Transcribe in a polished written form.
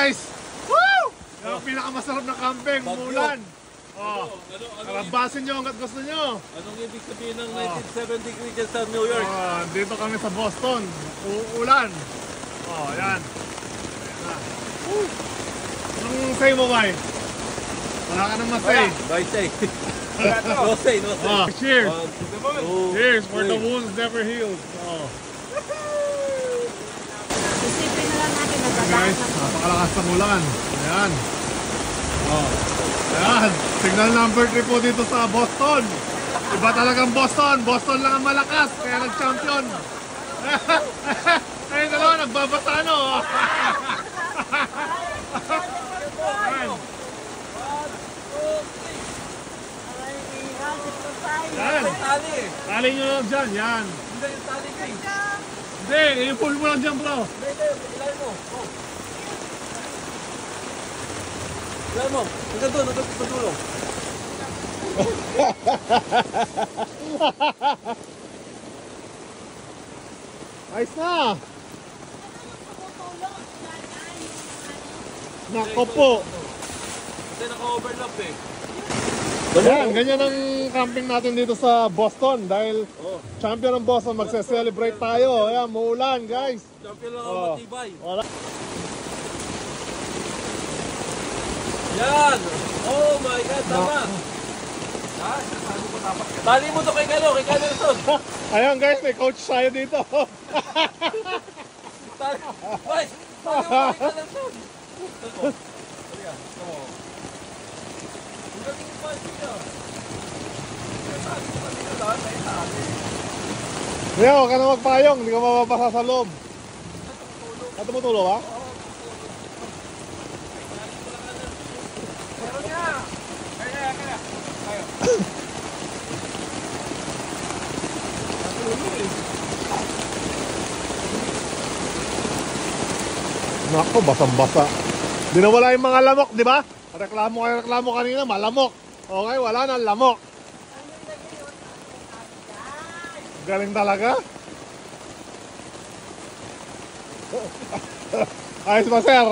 guys. Woo! Yung pinakamasarap na camping, umulan. Oh, karabasin nyo hanggat gusto nyo. Anong ibig sabihin ng 97 degrees dyan sa New York? Dito kami sa Boston. Uulan. Oh, yan. Anong say mo, Bay? Wala ka nang masay. Bye, say. No say, no say. Oh, cheers. Cheers for the wounds never healed. Oh. Isipin na lang natin na guys, napakalakas ng ulan. Ayan. Oh. Ayan, signal number 3 po dito sa Boston. Iba talagang Boston. Boston lang ang malakas, kaya nag-champion. Ayun dalawa, nagbabasa no. Yan. Tali nyo lang dyan, yan. Hindi yung tali ko. Hindi, i-pull mo lang dyan bro. Hindi, ilay mo. Ilay mo, hanggang doon, hanggang sa dulo. Ayos na. Nako po. Kasi naka-overlap eh. Ayan, ganyan ang camping natin dito sa Boston dahil champion ng Boston, magse-celebrate tayo. Ayan, muulan guys. Champion lang ang matibay. Wala. Yan! Oh my God, tama! Tali mo to kay Kano Nelson. Ayan guys, may coach tayo dito. Tali mo kay Kano Nelson. Kaya huwag ka na magpayong, hindi ka mapapasa sa loob. At tumutulog ha? Nako, basang-basa. Di na wala yung mga lamok, di ba? Reklamo kanina, malamok. Okay, wala na lamok. Galing talaga. Ayos ba, sir?